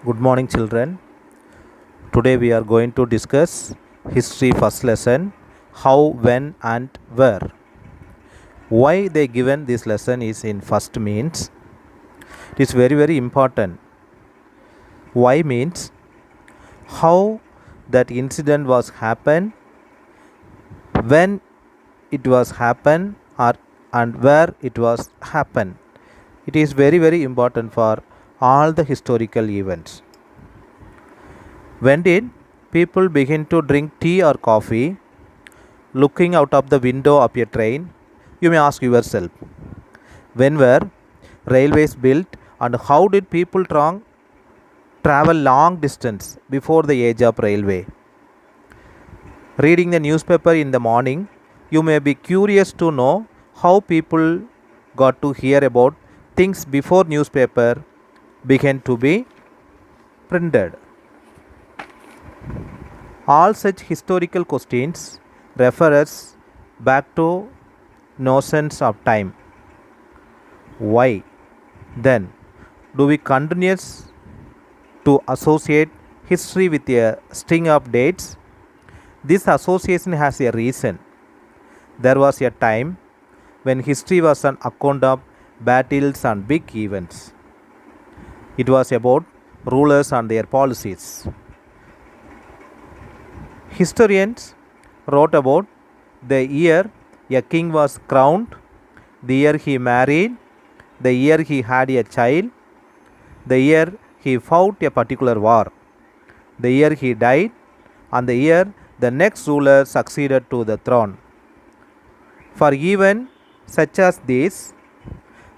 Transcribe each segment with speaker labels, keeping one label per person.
Speaker 1: Good morning, children. Today we are going to discuss history first lesson how, when, and where. Why they given this lesson is in first means it is very important. Why means how that incident was happen, when it was happen, or and where it was happen. It is very important for all the historical events. When did people begin to drink tea or coffee? Looking out of the window of a train, you may ask yourself, when were railways built and how did people travel long distance before the age of railway? Reading the newspaper in the morning, you may be curious to know how people got to hear about things before newspaper began to be printed. All such historical questions refer us back to notions of time. Why then do we continue to associate history with a string of dates? This association has a reason. There was a time when history was an account of battles and big events. It was about rulers and their policies. Historians wrote about the year a king was crowned, the year he married, the year he had a child, the year he fought a particular war, the year he died, and the year the next ruler succeeded to the throne. For even such as these,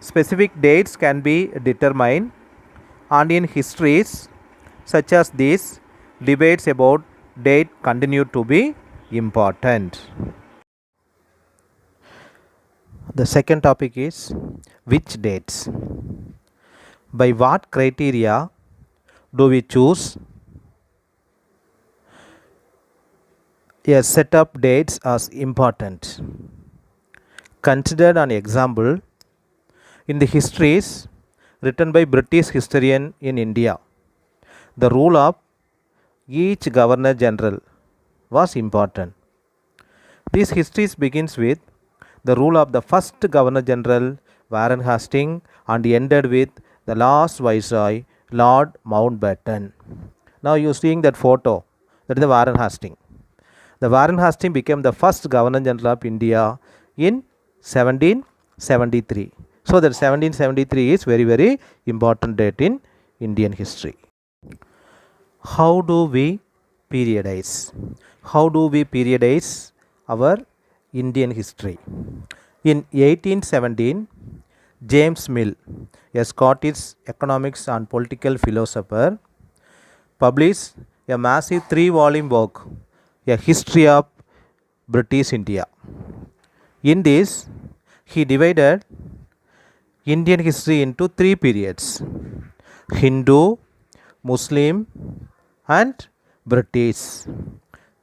Speaker 1: specific dates can be determined, and in histories such as these, debates about date continue to be important. The second topic is which dates? By what criteria do we choose a set of dates as important? Consider an example in the histories written by British historian in India. The rule of each governor general was important. This histories begins with the rule of the first governor general Warren Hastings and ended with the last viceroy Lord Mountbatten. Now you are seeing that photo, that is the Warren Hastings. The Warren Hastings became the first governor general of India in 1773. So that 1773 is very important date in Indian history. How do we periodize? How do we periodize our Indian history? In 1817, James Mill, a Scottish economics and political philosopher, published a massive 3-volume book, A History of British India. In this, he divided Indian history into 3 periods: Hindu, Muslim, and British.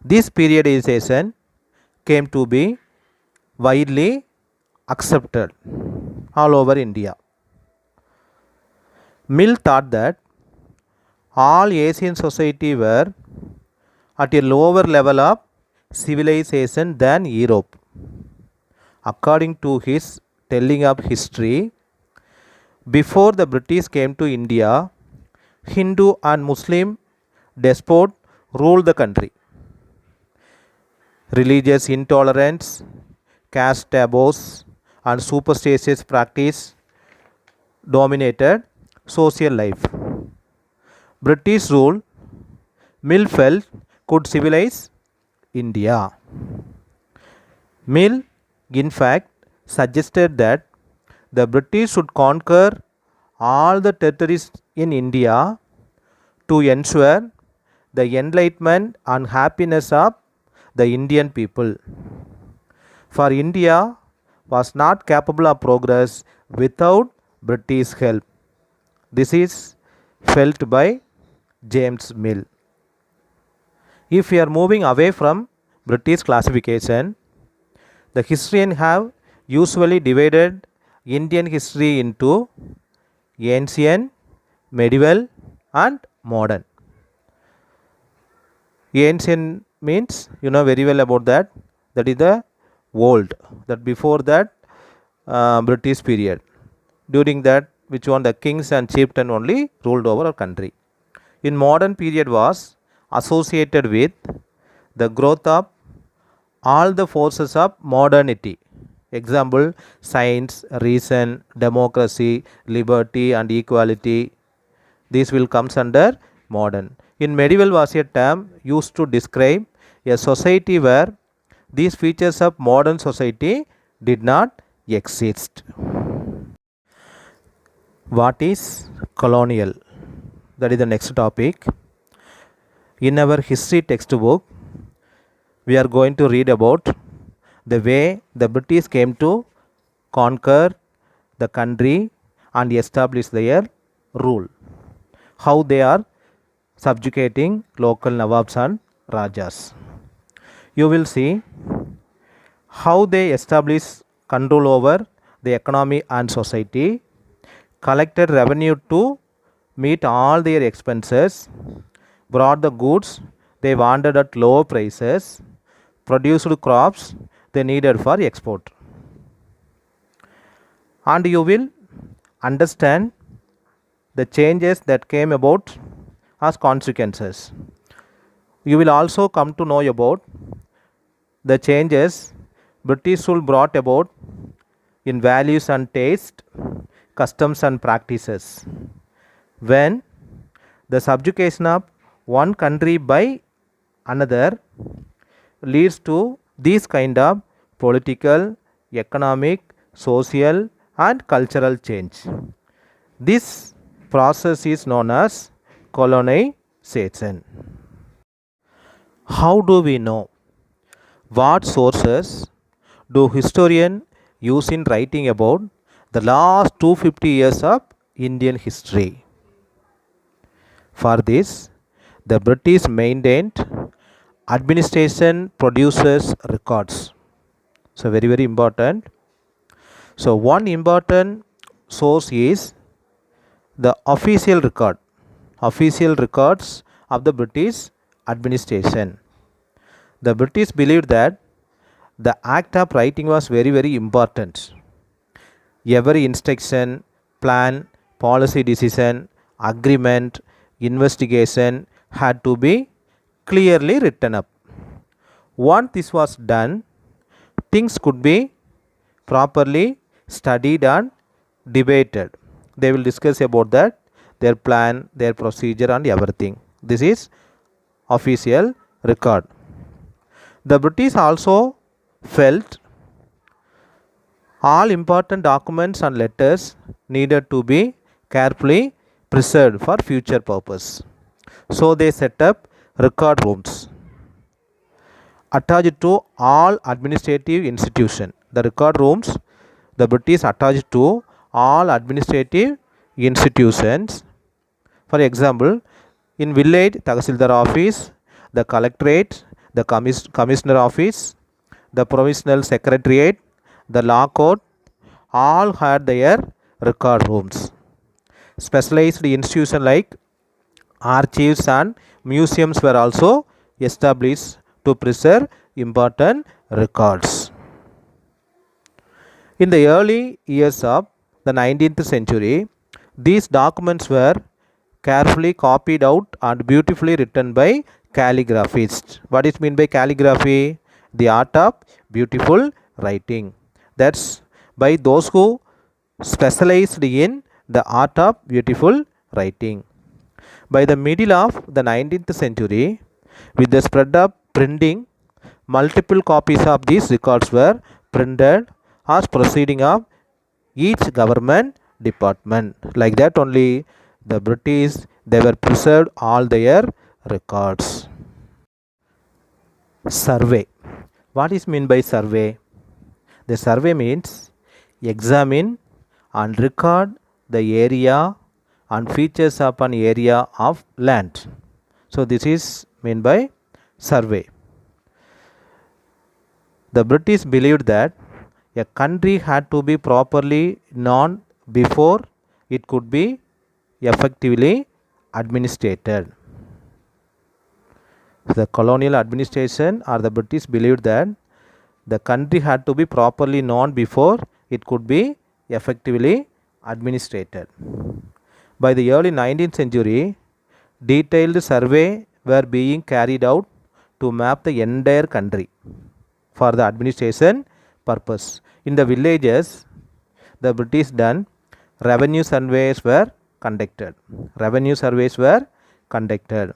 Speaker 1: This periodization came to be widely accepted all over India. Mill thought that all Asian society were at a lower level of civilization than Europe. According to his telling of history, before the British came to India, Hindu and Muslim despots ruled the country. Religious intolerance, caste taboos, and superstitious practice dominated social life. British rule, Mill felt, could civilize India. Mill, in fact, suggested that the British should conquer all the territories in India to ensure the enlightenment and happiness of the Indian people. For India was not capable of progress without British help. This is felt by James Mill. If we are moving away from British classification, the historians have usually divided Indian history into ancient, medieval, and modern. Ancient means you know very well about that. That is the old. That before that British period. During that, which one the kings and chieftain only ruled over our country. In modern period was associated with the growth of all the forces of modernity. Example, science, reason, democracy, liberty and equality. This will comes under modern. In medieval was a term used to describe a society where these features of modern society did not exist. What is colonial? That is the next topic. In our history textbook, we are going to read about the way the British came to conquer the country and establish their rule. How they are subjugating local Nawabs and Rajas. You will see how they establish control over the economy and society, collected revenue to meet all their expenses, brought the goods they wanted at low prices, produced crops they needed for export. And you will understand the changes that came about as consequences. You will also come to know about the changes British rule brought about in values and taste, customs and practices. When the subjugation of one country by another leads to these kind of political, economic, social and cultural change. This process is known as colonization. How do we know? What sources do historians use in writing about the last 250 years of Indian history? For this, the British maintained administration produces records. So very important. So one important source is the official records of the British administration. The British believed that the act of writing was very important. Every instruction, plan, policy decision, agreement, investigation had to be clearly written up. Once this was done, things could be properly studied and debated. They will discuss about that, their plan, their procedure and everything. This is official record. The British also felt all important documents and letters needed to be carefully preserved for future purpose. So they set up record rooms attached to all administrative institutions. The record rooms the British attached to all administrative institutions. For example, in village Tahsildar office, the collectorate, the commissioner office, the provincial secretariat, the law court, all had their record rooms. Specialized institutions like archives and museums were also established to preserve important records. In the early years of the 19th century, these documents were carefully copied out and beautifully written by calligraphists. What is meant by calligraphy? The art of beautiful writing. That's by those who specialized in the art of beautiful writing. By the middle of the 19th century, with the spread of printing, multiple copies of these records were printed as proceeding of each government department. Like that only the British, they were preserved all their records. Survey. What is meant by survey? The survey means examine and record the area and features of an area of land. So this is meant by survey. The British believed that a country had to be properly known before it could be effectively administrated. The colonial administration or the British believed that the country had to be properly known before it could be effectively administrated. By the early 19th century, detailed survey were being carried out to map the entire country for the administration purpose. In the villages, the British done revenue surveys were conducted. Revenue surveys were conducted.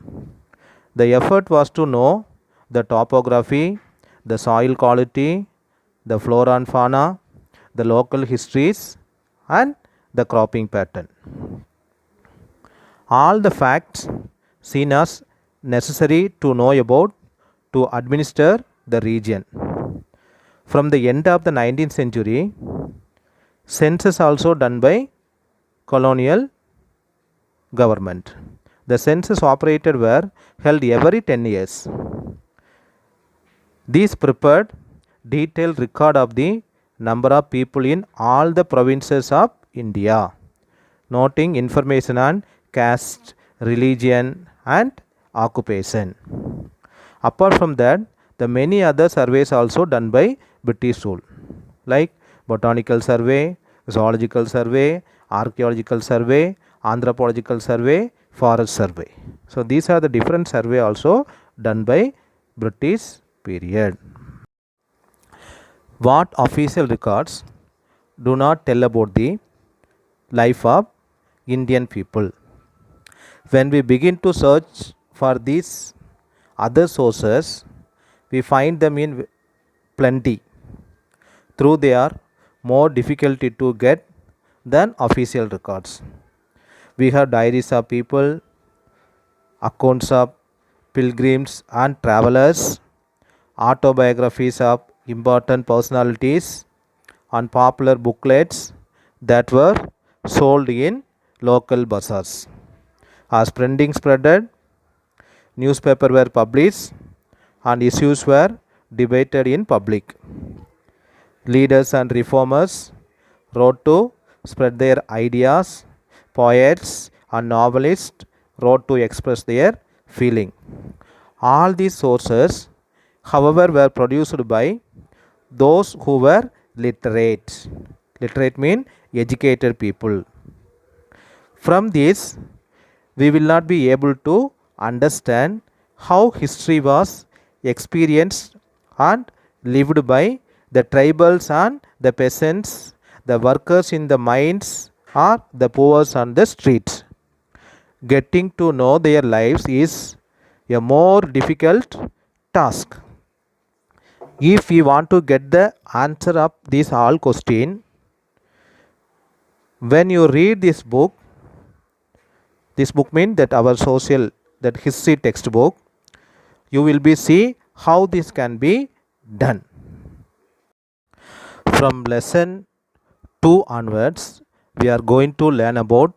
Speaker 1: The effort was to know the topography, the soil quality, the flora and fauna, the local histories, and the cropping pattern. All the facts seen as necessary to know about to administer the region. From the end of the 19th century, census also done by colonial government. The census operated were held every 10 years. These prepared detailed record of the number of people in all the provinces of India, noting information on caste, religion and occupation. Apart from that, the many other surveys also done by British rule, like botanical survey, zoological survey, archaeological survey, anthropological survey, forest survey. So these are the different survey also done by British period. What official records do not tell about the life of Indian people? When we begin to search for these other sources, we find them in plenty. Though they are more difficult to get than official records. We have diaries of people, accounts of pilgrims and travelers, autobiographies of important personalities, and popular booklets that were sold in local bazaars. As printing spreaded, newspapers were published and issues were debated in public. Leaders and reformers wrote to spread their ideas. Poets and novelists wrote to express their feeling. All these sources, however, were produced by those who were literate. Literate means educated people. From this, we will not be able to understand how history was experienced and lived by the tribals and the peasants, the workers in the mines or the poor on the streets. Getting to know their lives is a more difficult task. If we want to get the answer of this all question, when you read this book means that our social, that history textbook, you will be see how this can be done. From lesson 2 onwards, we are going to learn about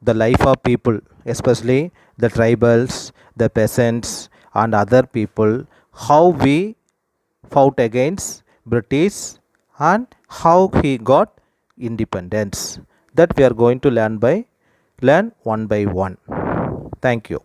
Speaker 1: the life of people, especially the tribals, the peasants and other people, how we fought against British and how he got independence. That we are going to learn one by one. Thank you.